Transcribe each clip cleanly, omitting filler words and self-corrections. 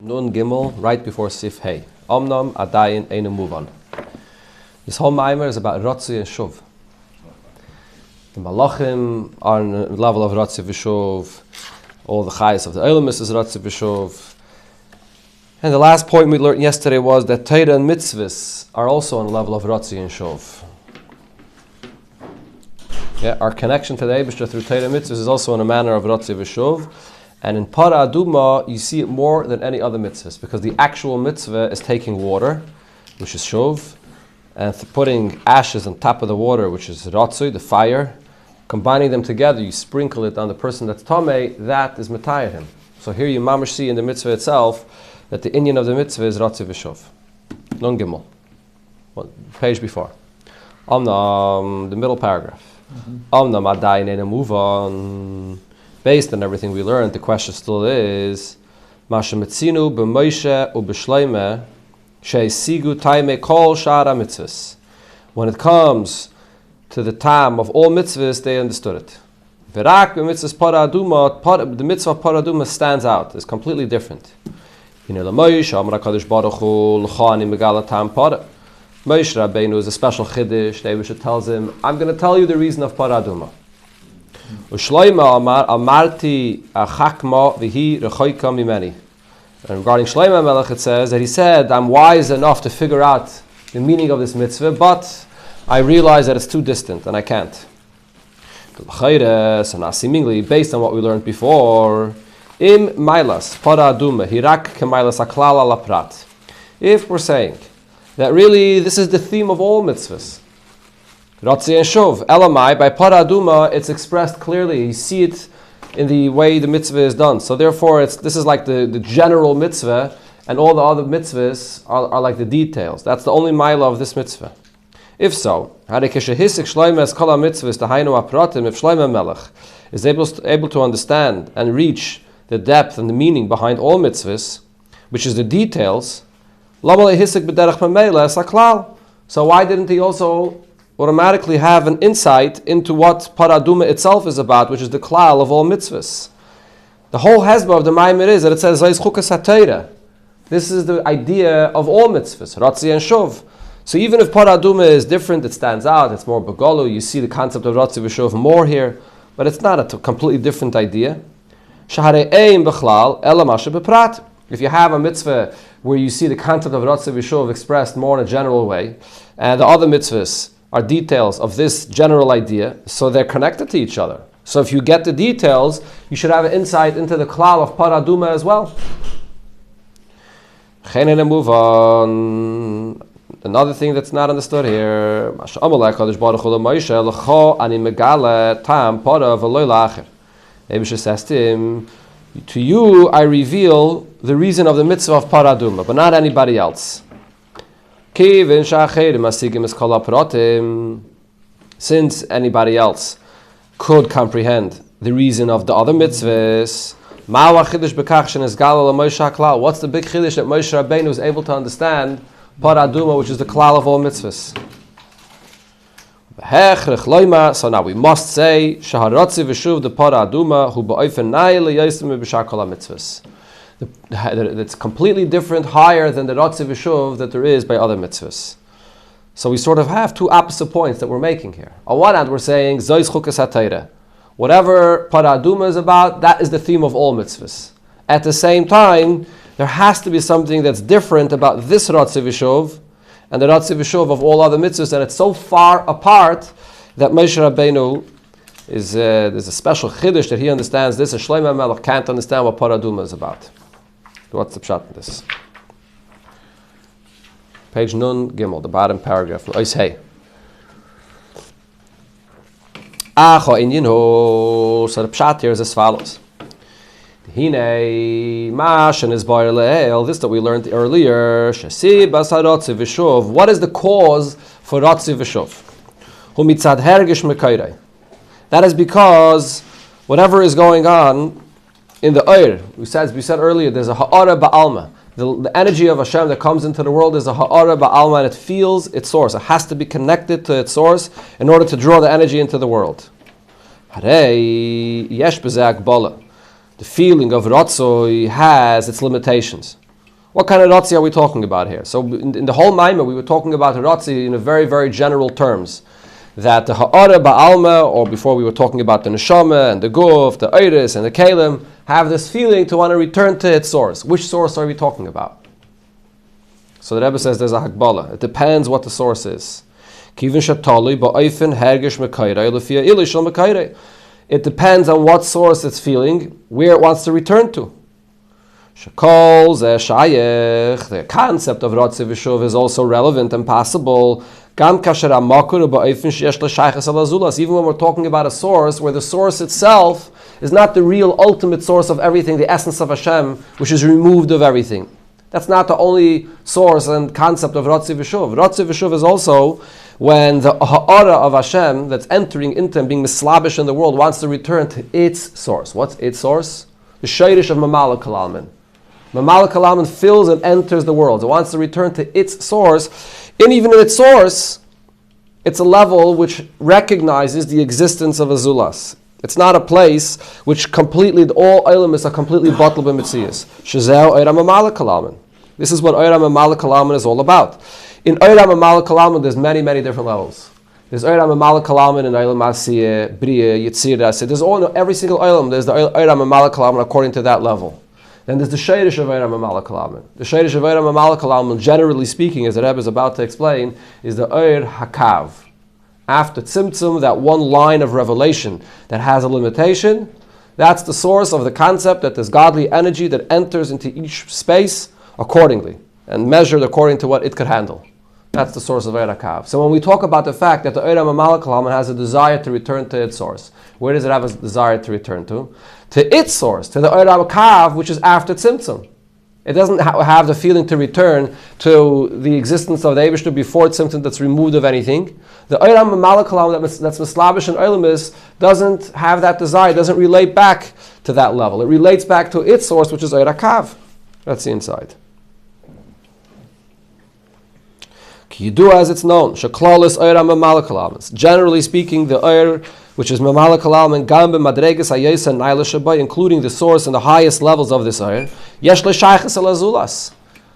Nun Gimel, right before Sif Hey. Omnam Adayin Eine Muvan. This whole Maamar is about Rotzi and Shuv. The Malachim are on the level of Rotzi v'Shuv. All the Chayes of the Elamis is Rotzi v'Shuv. And the last point we learned yesterday was that Torah and Mitzvahs are also on the level of Rotzi and Shuv. Yeah, our connection to the Eibishter through Torah and Mitzvahs is also in a manner of Rotzi v'Shuv. And in Para Aduma, you see it more than any other mitzvahs, because the actual mitzvah is taking water, which is Shuv, and putting ashes on top of the water, which is Ratzui, the fire. Combining them together, you sprinkle it on the person that's Tameh, that is Matayah him. So here you Maamar see in the mitzvah itself that the inyan of the mitzvah is Ratzui v'Shuv. Nun Gimel. Page before. Omnam, the middle paragraph. Omnam Adayin Eine Muvan. Based on everything we learned, the question still is, Masha Metzinu b'Moshe u'b'Shloimeh she'esigu taimei kol shara mitzvahs. When it comes to the time of all mitzvahs, they understood it. V'rak b'mitzvahs Para Aduma, the mitzvah of Para Aduma stands out. It's completely different. Hinei l'Moshe Amar HaKadosh Baruch Hu l'cha ani megala tam Para. Moshe Rabbeinu is a special chiddush. The Eibishter tells him, I'm going to tell you the reason of Para Aduma. Shloima Amar Amarti Achakma Vihi Rechoika Mimeni. And regarding Shloima Melech, it says that he said, I'm wise enough to figure out the meaning of this mitzvah, but I realize that it's too distant and I can't. So now seemingly, based on what we learned before, Im Mailas Para Aduma Hirak Kemailas Aklal Ala Prat. If we're saying that really this is the theme of all mitzvahs, Rotzi and Shuv, Elamai, by Para Aduma, it's expressed clearly. You see it in the way the mitzvah is done. So therefore, this is like the general mitzvah, and all the other mitzvahs are like the details. That's the only mila of this mitzvah. If so, if Shloimeh Melech is able to understand and reach the depth and the meaning behind all mitzvahs, which is the details, so why didn't he also automatically have an insight into what Para Aduma itself is about, which is the klal of all mitzvahs? The whole hezbollah of the Maamar is that it says Zayis Chukas HaTorah. This is the idea of all mitzvahs, Ratzi and Shuv. So even if Para Aduma is different, it stands out, it's more Begolu, you see the concept of Ratzi v'Shuv more here, but it's not a completely different idea. Shaharei Ein Bechlal Ela Masha Beprat. If you have a mitzvah where you see the concept of Ratzi v'Shuv expressed more in a general way, and the other mitzvahs are details of this general idea, so they're connected to each other. So if you get the details, you should have an insight into the klal of Para Aduma as well. Another thing that's not understood here, Eibishter says to him, to you I reveal the reason of the mitzvah of Para Aduma, but not anybody else. Since anybody else could comprehend the reason of the other mitzvahs, what's the big chiddush that Moshe Rabbeinu was able to understand Para Aduma, which is the klal of all mitzvahs? So now we must say Shaharatzi v'Shuv the Para Aduma hu ba'ofen nai le'yosem b'shar kol mitzvahs. It's completely different, higher than the Ratzi v'Shuv that there is by other mitzvahs. So we sort of have two opposite points that we're making here. On one hand, we're saying Zois Chukas HaTorah. Whatever Para Aduma is about, that is the theme of all mitzvahs. At the same time, there has to be something that's different about this Ratzi v'Shuv and the Ratzi v'Shuv of all other mitzvahs, and it's so far apart that Moshe Rabbeinu there's a special chiddush that he understands this, and Shloimeh Melech can't understand what Para Aduma is about. What's the pshat in this? Page Nun Gimel, the bottom paragraph. Ois Hey. So the pshat here is as follows. Hinei Mash and his bar le'el, this that we learned earlier. Shasi basa Ratzi v'Shuv. What is the cause for Ratzi v'Shuv? Hu mitzad hergish mekayrei. That is because whatever is going on in the Eir, we said earlier, there's a ha'ara ba'alma. The energy of Hashem that comes into the world is a ha'ara ba'alma, and it feels its source. It has to be connected to its source in order to draw the energy into the world. Harei yesh b'zeh akbala. The feeling of Ratzoi has its limitations. What kind of Ratzi are we talking about here? So in the whole Maamar, we were talking about Ratzi in a very, very general terms. That the Ha'ara Ba'alma, or before we were talking about the Neshama and the Guf, the Iris and the Kalim, have this feeling to want to return to its source. Which source are we talking about? So the Rebbe says there's a Hakbala. It depends what the source is. It depends on what source it's feeling, where it wants to return to. The concept of Ratzi V'Shuv is also relevant and possible. Even when we're talking about a source where the source itself is not the real ultimate source of everything, the essence of Hashem, which is removed of everything. That's not the only source and concept of Ratzi V'Shuv. Ratzi V'Shuv is also when the ha'ara of Hashem that's entering into and being mislabish in the world wants to return to its source. What's its source? The shayrish of Maamar Kalalman. Maamar Kalalman fills and enters the world. It wants to return to its source. And even in its source, it's a level which recognizes the existence of a zulas. It's not a place which completely, all elements are completely bottled by Mitzias. Shezeh Oira Maamar Kalalman. This is what Oira Maamar Kalalman is all about. In Oira Maamar Kalalman, there's many, many different levels. There's Oira Maamar Kalalman in Olam Asiyah, Bria, Yitzira. There's every single Olam, there's the Oira Maamar Kalalman according to that level. Then there's the Shayrish of Oira Maamar Kalalman. The Shayrish of Oira Maamar Kalalman, generally speaking, as the Rebbe is about to explain, is the Oir Hakav. After Tzimtzum, that one line of revelation that has a limitation, that's the source of the concept that there's godly energy that enters into each space accordingly and measured according to what it could handle. That's the source of Oir Hakav. So when we talk about the fact that the Oir Maamar Kalalman has a desire to return to its source, where does it have a desire to return to? To its source, to the Oir Hakav, which is after Tzimtzum. It doesn't have the feeling to return to the existence of the Eibishter before Tzimtzum that's removed of anything. The Oir Maamar Kalalman that's mislabish and Oilimis doesn't have that desire, doesn't relate back to that level. It relates back to its source, which is Oir Hakav. That's the inside. Yidua, as it's known, Shaklalis Oir Maamar Kalalman. Generally speaking, the Oir, which is Maamar Kalalman, Gambe Madreges Hayesa Naila Shabai, including the source and the highest levels of this Oir, Yesh L'Shayches Al Azulas.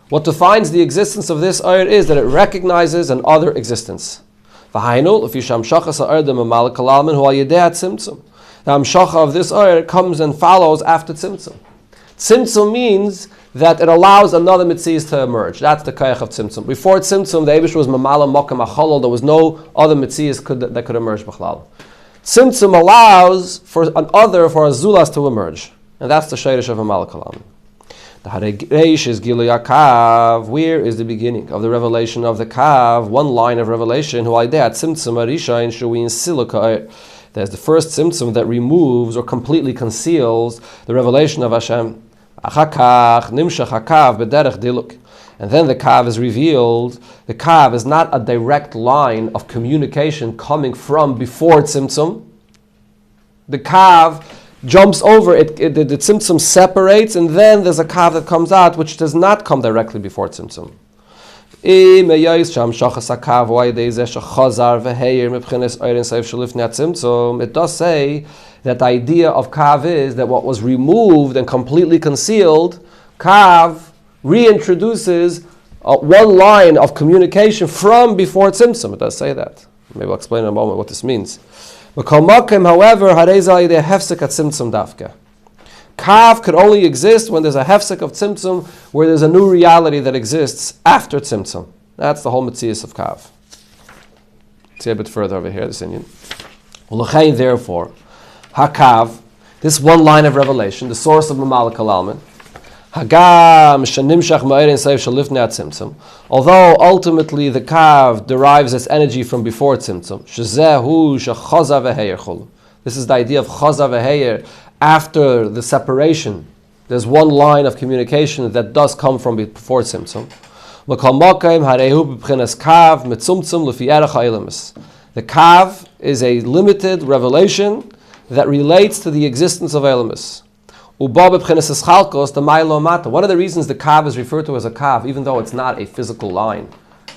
What defines the existence of this Oir is that it recognizes an other existence. V'hainu l'fi shamshachas ha'oir de Maamar Kalalman hu al yedei tzimtzum. The amshacha of this Oir comes and follows after Tzimtzum. Tzimtzum means that it allows another mitzias to emerge. That's the kayach of Tzimtzum. Before Tzimtzum, the Eibush was Mamala Mokam Acholol. There was no other mitzias that could emerge b'chlal. Tzimtzum allows for a zulas to emerge. And that's the shayrish of Maamar Kalalman. The Hareish is Gilui HaKav. Where is the beginning of the revelation of the Kav? One line of revelation. Hu Aidei Tzimtzum Arisha in Shuin Silukah. There's the first Tzimtzum that removes or completely conceals the revelation of Hashem. Achakach Nimshach HaKav B'derech Diluk. And then the Kav is revealed. The Kav is not a direct line of communication coming from before Tzimtzum. The Kav jumps over it, the Tzimtzum separates, and then there's a Kav that comes out which does not come directly before Tzimtzum. It does say that the idea of Kav is that what was removed and completely concealed, Kav reintroduces one line of communication from before Tzimtzum. It does say that. Maybe I'll explain in a moment what this means. However, Kav could only exist when there's a hefsek of Tzimtzum, where there's a new reality that exists after Tzimtzum. That's the whole mitzias of Kav. See a bit further over here, this Indian. Therefore, HaKav, this one line of revelation, the source of Maamar Kalalman, Hagam shenimshach ma'erin seif shalifnei tzimtzum. Although ultimately the Kav derives its energy from before Tzimtzum, shezehu shechaza v'heyer chol. This is the idea of chaza v'heyer after the separation. There's one line of communication that does come from before Tzimtzum. L'kol mokaim harehu b'bchinas Kav mitzumtzum l'fi erech ha'elamis. The Kav is a limited revelation that relates to the existence of Elamis. One of the reasons the Kav is referred to as a Kav, even though it's not a physical line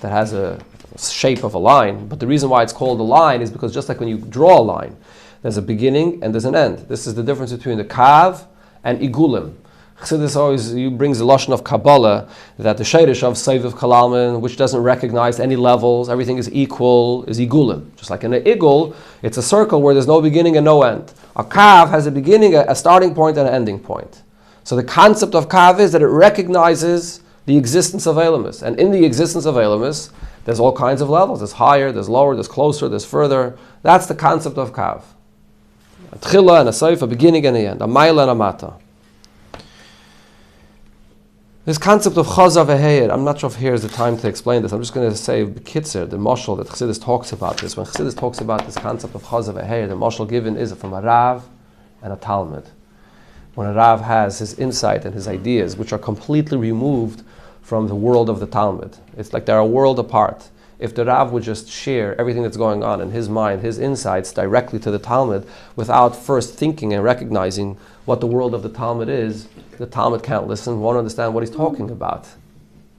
that has a shape of a line, but the reason why it's called a line is because just like when you draw a line, there's a beginning and there's an end. This is the difference between the Kav and Igulim. Chassidus always brings the lashon of Kabbalah that the shayrish of Seiv Kalalman, which doesn't recognize any levels, everything is equal, is igulim. Just like in an igul, it's a circle where there's no beginning and no end. A kav has a beginning, a starting point, and an ending point. So the concept of kav is that it recognizes the existence of Elamis. And in the existence of Elamis, there's all kinds of levels. There's higher, there's lower, there's closer, there's further. That's the concept of kav. A tchila and a seif, a beginning and an end, a maila and a mata. This concept of chazav v'heir, I'm not sure if here's the time to explain this. I'm just going to say b'kitzer, the mashal that Chassidus talks about this. When Chassidus talks about this concept of chazav v'heir, the mashal given is from a Rav and a Talmud. When a Rav has his insight and his ideas, which are completely removed from the world of the Talmud. It's like they're a world apart. If the Rav would just share everything that's going on in his mind, his insights directly to the Talmud, without first thinking and recognizing what the world of the Talmud is, the Talmud can't listen, won't understand what he's talking about.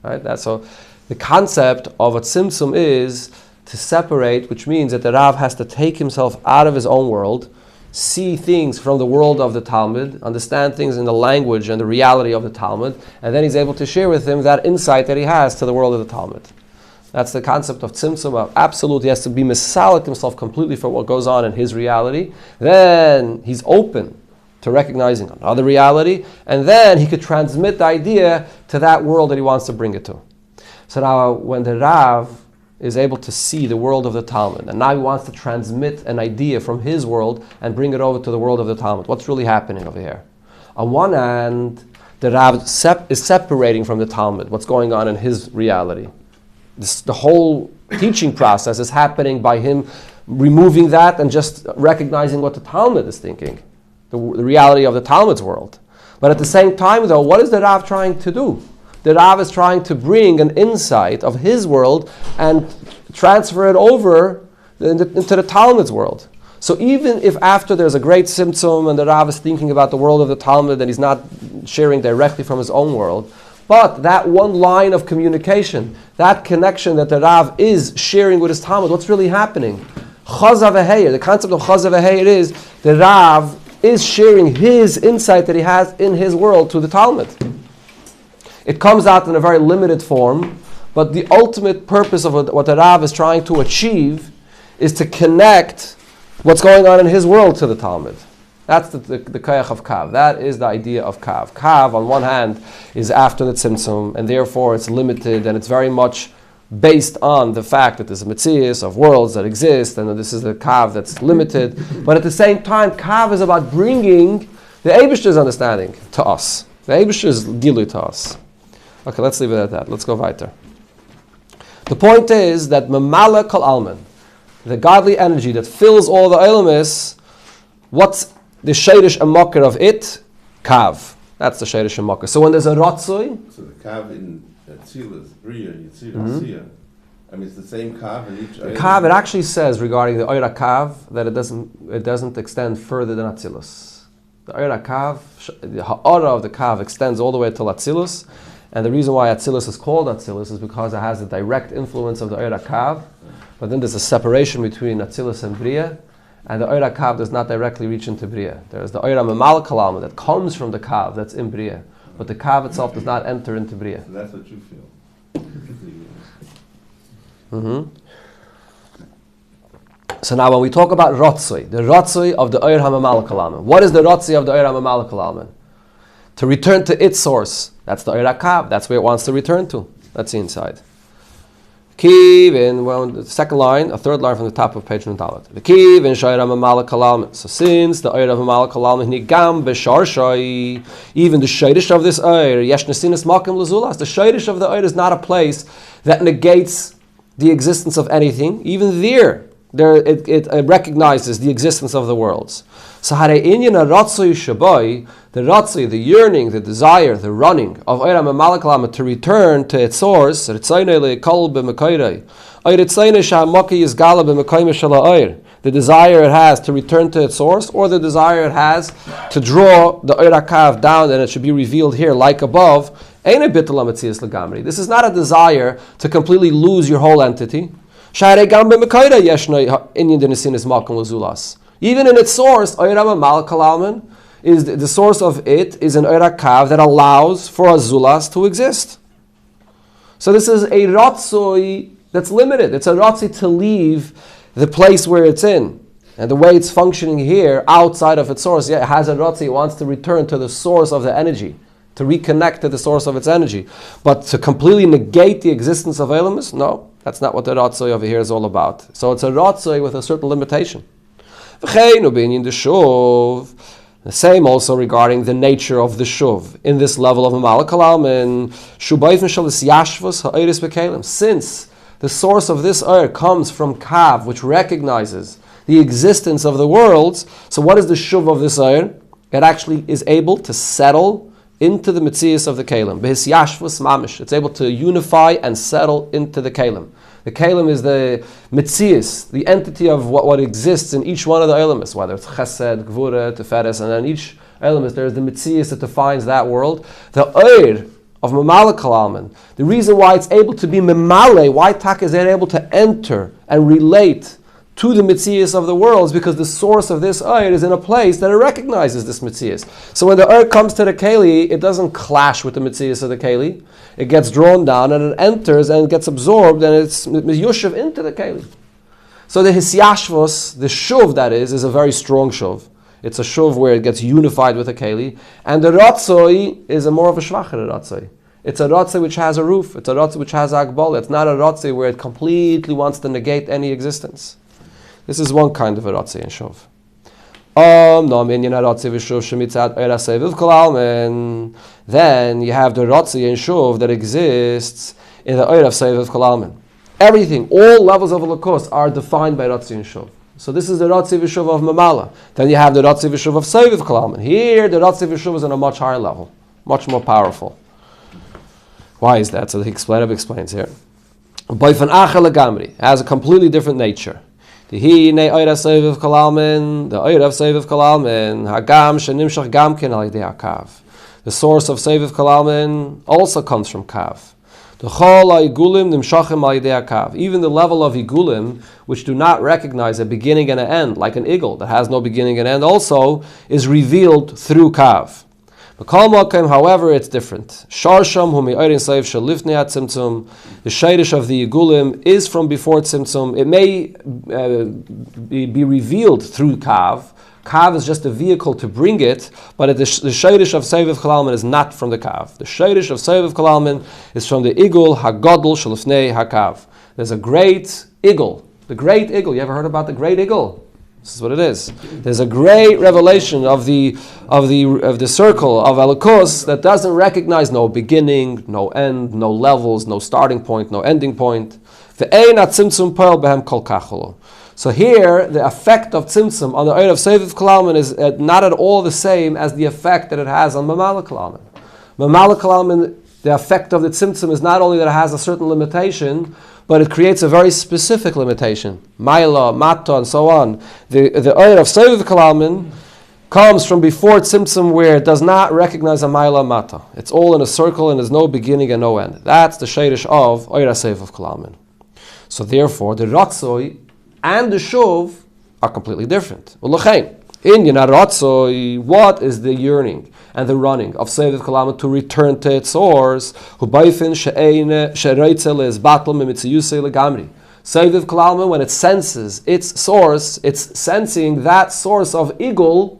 Right? So the concept of a tzimtzum is to separate, which means that the Rav has to take himself out of his own world, see things from the world of the Talmud, understand things in the language and the reality of the Talmud, and then he's able to share with him that insight that he has to the world of the Talmud. That's the concept of tzimtzum, of absolute. He has to be misalik himself completely for what goes on in his reality. Then he's open to recognizing another reality, and then he could transmit the idea to that world that he wants to bring it to. So now when the Rav is able to see the world of the Talmud, and now he wants to transmit an idea from his world and bring it over to the world of the Talmud, what's really happening over here? On one hand, the Rav is separating from the Talmud what's going on in his reality. The whole teaching process is happening by him removing that and just recognizing what the Talmud is thinking, the reality of the Talmud's world. But at the same time, though, what is the Rav trying to do? The Rav is trying to bring an insight of his world and transfer it over into the Talmud's world. So even if after there's a great tzimtzum and the Rav is thinking about the world of the Talmud and he's not sharing directly from his own world, but that one line of communication, that connection that the Rav is sharing with his Talmud, what's really happening? Chazav v'heir, the concept of chazav v'heir is the Rav is sharing his insight that he has in his world to the Talmud. It comes out in a very limited form, but the ultimate purpose of what the Rav is trying to achieve is to connect what's going on in his world to the Talmud. That's the koyach of kav. That is the idea of kav. Kav, on one hand, is after the tzimtzum, and therefore it's limited, and it's very much based on the fact that there's a metzius of worlds that exist, and that this is the kav that's limited. But at the same time, kav is about bringing the Eibishter's understanding to us. The Eibishter's gilu to us. Okay, let's leave it at that. Let's go weiter. The point is that memala kol alman, the godly energy that fills all the elamis, what's the sheirish and mocker of it? Kav. That's the sheirish and mocker. So when there's a rotzoi, so the kav in Tzilas, Bria, Yitzir, Asiya, I mean it's the same kav in each. The kav, it actually says regarding the oira kav that it doesn't extend further than Atzilus. The oira kav, the ha'ara of the kav extends all the way till Atzilus. And the reason why Atzilus is called Atzilus is because it has the direct influence of the Oira Kav. But then there's a separation between Atzilus and Bria, and the Oira Kav does not directly reach into Bria. There is the Oira Mamal Kalama that comes from the Kav that's in Bria, but the Kav itself does not enter into Bria. So that's what you feel. Mm-hmm. So now when we talk about Rotzoi, the Rotzoi of the Oira Mamal Kalama, what is the Rotzoi of the Oira Mamal Kalama? To return to its source. That's the Oira Kav. That's where it wants to return to. That's the inside. Kivin, well, the second line, a third line from the top of page Nundalet. The Kivin Shayra Mamala Kalam. So since the Oira Mamala Kalam Nigam Besharshai, even the Shayrish of this Oir, Yeshnasinis Makim Lazulas, the Shayrish of the Oir is not a place that negates the existence of anything. Even there it recognizes the existence of the worlds. So Hare Inyan Ratzoi Shabai, the Ratzoi, the yearning, the desire, the running of Oira Mamalakalama to return to its source, Ritzaynei Lekol B'Mekayrei, Oir Ritzaynei Sha'amaki Yizgala B'Mekayme Shala Oir, the desire it has to return to its source, or the desire it has to draw the Oira Kav down and it should be revealed here like above, Ein a Bittul HaMetzias L'Gamri. This is not a desire to completely lose your whole entity. Sha'arei Gam B'Mekayrei Yeshnei Inyan Denesinis Makom Lazulas. Even in its source, Oira Mamal Kalalman, is the source of it is an Oir HaKav that allows for a Zulas to exist. So this is a Ratzoi that's limited. It's a Ratzoi to leave the place where it's in. And the way it's functioning here, outside of its source, it has a Ratzoi, it wants to return to the source of the energy, to reconnect to the source of its energy. But to completely negate the existence of Elamus, no, that's not what the Ratzoi over here is all about. So it's a Ratzoi with a certain limitation. The same also regarding the nature of the shuv in this level of Maamar Kalam and since the source of this comes from Kav, which recognizes the existence of the worlds, so what is the shuv of this It actually is able to settle into the Metzias of the Kalim. It's able to unify and settle into the Kalim. The Kalim is the Metzias, the entity of what exists in each one of the elements, whether it's Chesed, Gvura, Teferes, and then each element there is the Metzias that defines that world. The Oir of Maamar Kalam, the reason why it's able to be Memale, why Tak is able to enter and relate to the Metzias of the world, is because the source of this Oir is in a place that it recognizes this Metzias. So when the Oir comes to the Keli, it doesn't clash with the Metzias of the Keli. It gets drawn down and it enters and gets absorbed and it's yushav into the Keli. So the Hisyashvos, the Shuv that is a very strong Shuv. It's a Shuv where it gets unified with the Keli. And the Ratzoi is a more of a Shvachere Ratzoi. It's a Ratzoi which has a roof. It's a Ratzoi which has Agbal. It's not a Ratzoi where it completely wants to negate any existence. This is one kind of a Ratzoi and Shuv. Then you have the Ratzoi and Shuv that exists in the Oir of Seiviv Kalalman. Everything, all levels of Elokus are defined by Ratzoi and Shuv. So this is the Ratzoi V'Shuv of Mamala. Then you have the Ratzoi V'Shuv of Seiviv Kalalman. Here, the Ratzoi V'Shuv is on a much higher level, much more powerful. Why is that? So the explainer explains here. It has a completely different nature. The Oir of Seiviv Kalalman, Hagam Shenimshach Gamkin Al Yidei HaKav. The source of Seiviv Kalalman also comes from Kav. The Chol HaIgulim Nimshachim Al Yidei HaKav. Even the level of Igulim, which do not recognize a beginning and an end, like an eagle that has no beginning and end, also is revealed through Kav. However, it's different. The shayrish of the Igulim is from before Tzimtzum. It may be revealed through Kav. Kav is just a vehicle to bring it, but the shayrish of Seiviv Kalalman is not from the Kav. The shayrish of Seiviv Kalalman is from the Igul Hagodol Shalifnei HaKav. There's a great eagle. The great eagle. You ever heard about the great eagle? This is what it is. There's a great revelation of the circle of Elokus that doesn't recognize no beginning, no end, no levels, no starting point, no ending point. So here, the effect of Tzimtzum on the Oir of Seiviv Kalalman is not at all the same as the effect that it has on Maamar Kalam. Maamar Kalam, the effect of the Tzimtzum is not only that it has a certain limitation, but it creates a very specific limitation. Maila, Mata, and so on. The Oir of Seiviv Kalalman comes from before Tzimtzum, where it does not recognize a Maila Mata. It's all in a circle and there's no beginning and no end. That's the Shayrish of Oir Seiviv Kalalman. So therefore, the Ratzoi and the Shuv are completely different. In Ratzoi, what is the yearning and the running of Seiviv Kalalman to return to its source? Seiviv Kalalman, when it senses its source, it's sensing that source of Igul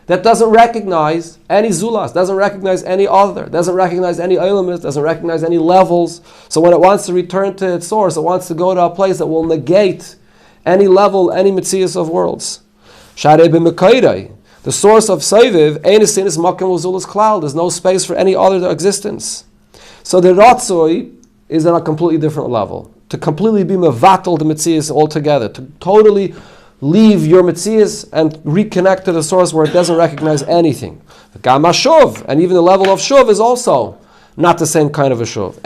that doesn't recognize any Zulas, doesn't recognize any other, doesn't recognize any elements, doesn't recognize any levels. So when it wants to return to its source, it wants to go to a place that will negate any level, any Metzias of worlds. The source of Seiviv, there's no space for any other existence. So the Ratzoi is on a completely different level. To completely be mevatel the Metzias altogether, to totally leave your Metzias and reconnect to the source where it doesn't recognize anything. And even the level of Shuv is also not the same kind of a Shuv.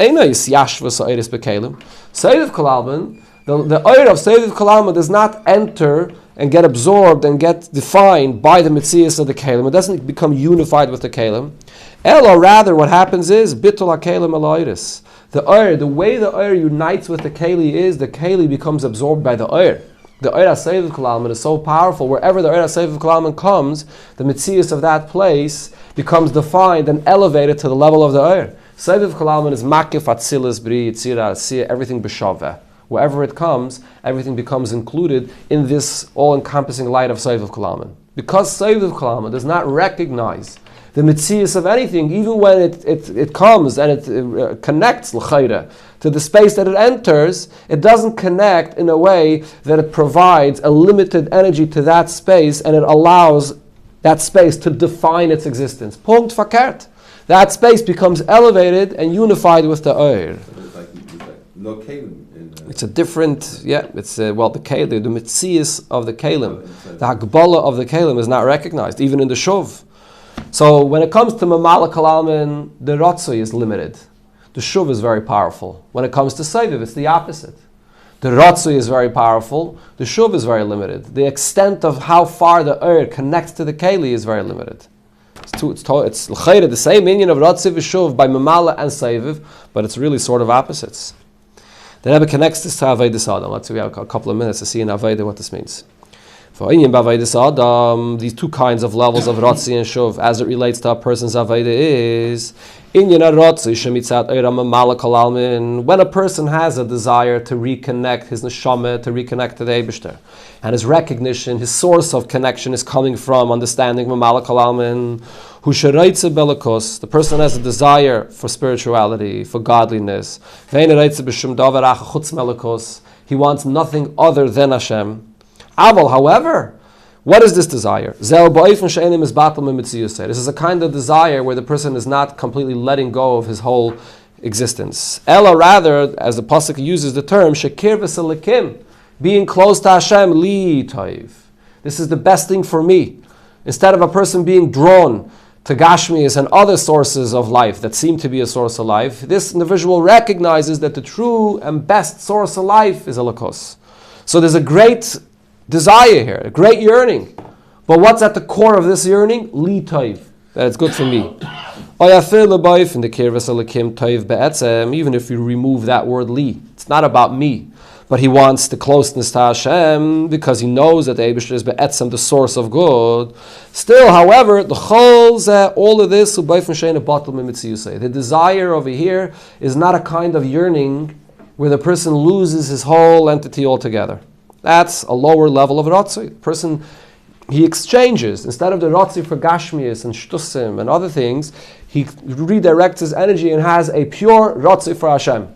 Seiviv Kalalman, the Oir of Seiviv Kalalman does not enter and get absorbed and get defined by the Metzias of the Kalim. It doesn't become unified with the Kalim. Ella, rather, what happens is Bitul HaKalim Eloiris. The Oir, the way the Oir unites with the Keli is the Keli becomes absorbed by the Oir. The Oir HaSeiviv Kol is so powerful, wherever the Oir HaSeiviv Kol comes, the Metzius of that place becomes defined and elevated to the level of the Oir. Seiviv Kol is Makif Atzilis Bri Yitzira Asiyah, everything B'shaveh. Wherever it comes, everything becomes included in this all-encompassing light of Seiviv Kol. Because Seiviv Kol does not recognize the Metzius of anything, even when it comes and it connects l'chayra to the space that it enters, it doesn't connect in a way that it provides a limited energy to that space and it allows that space to define its existence. Punkt verkehrt. That space becomes elevated and unified with the Oir. It's like no kalim. It's a different, the kalim, the Metzius of the kalim, the Hagbala of the kalim is not recognized, even in the Shuv. So when it comes to Mamala Kol Almin, the Ratzoi is limited. The Shuv is very powerful. When it comes to Seiviv, it's the opposite. The Ratzoi is very powerful. The Shuv is very limited. The extent of how far the Ur connects to the Keli is very limited. It's l'chayre, the same inyan of Ratzoi and Shuv by Mamala and Seiviv, but it's really sort of opposites. The Rebbe connects this to Avodas Adam. Let's see, we have a couple of minutes to see in Avodah what this means. For these two kinds of levels of Ratzi and Shuv as it relates to a person's Avodah is when a person has a desire to reconnect his neshama, to reconnect to the Eibishter, and his recognition, his source of connection is coming from understanding Mamala Kol Almin, the person has a desire for spirituality, for godliness. He wants nothing other than Hashem. However, what is this desire? This is a kind of desire where the person is not completely letting go of his whole existence. Ella, rather, as the pasuk uses the term, shekir v'selikim, being close to Hashem, li toiv. This is the best thing for me. Instead of a person being drawn to Gashmias and other sources of life that seem to be a source of life, this individual recognizes that the true and best source of life is Elokos. So there's a great desire here, a great yearning. But what's at the core of this yearning? Li toiv, that it's good for me. Even if you remove that word li, it's not about me. But he wants the closeness to Hashem because he knows that the Eibishter is be'etzem, the source of good. Still, however, the all of this, the desire over here is not a kind of yearning where the person loses his whole entity altogether. That's a lower level of Ratzoi. The person, he exchanges. Instead of the Ratzoi for Gashmias and Shtusim and other things, he redirects his energy and has a pure Ratzoi for Hashem.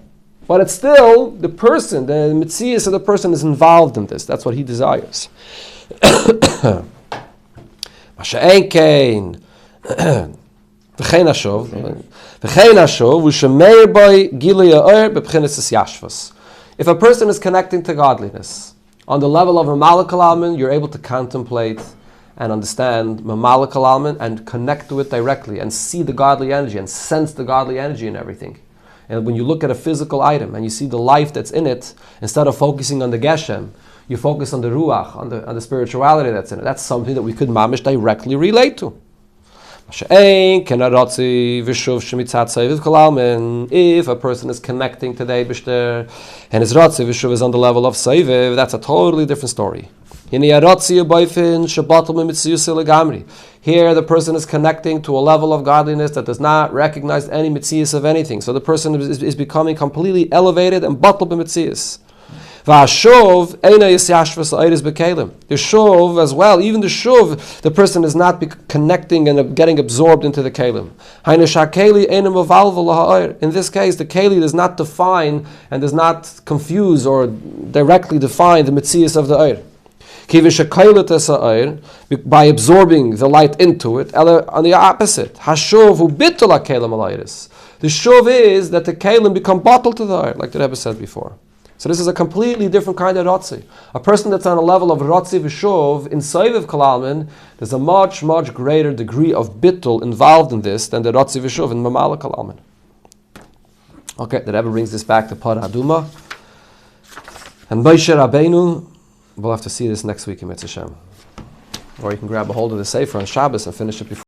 But it's still the person, the Metzius of the person is involved in this. That's what he desires. If a person is connecting to godliness, on the level of Mamala Kol Almin, you're able to contemplate and understand Mamala Kol Almin and connect to it directly and see the godly energy and sense the godly energy in everything. And when you look at a physical item and you see the life that's in it, instead of focusing on the Geshem, you focus on the Ruach, on the spirituality that's in it. That's something that we could mamish directly relate to. If a person is connecting to the Eibishter and his Ratzi Vishuv is on the level of Seiviv, that's a totally different story. Here the person is connecting to a level of godliness that does not recognize any mitzias of anything. So the person is becoming completely elevated and batal b'mitzias. The shuv as well, even the shuv, the person is not connecting and getting absorbed into the kelim. In this case, the keli does not define and does not confuse or directly define the mitzias of the oir. By absorbing the light into it, on the opposite. The shuv is that the kelim become bottled to the oir, like the Rebbe said before. So this is a completely different kind of Rotzi. A person that's on a level of Rotzi v'shuv in Seiviv Kol Almin, there's a much, much greater degree of bittul involved in this than the Rotzi v'shuv in Mamala Kol Almin. Okay, the Rebbe brings this back to Parah Aduma. And Moshe Rabbeinu, we'll have to see this next week in Mitzvah Shem. Or you can grab a hold of the Sefer on Shabbos and finish it before.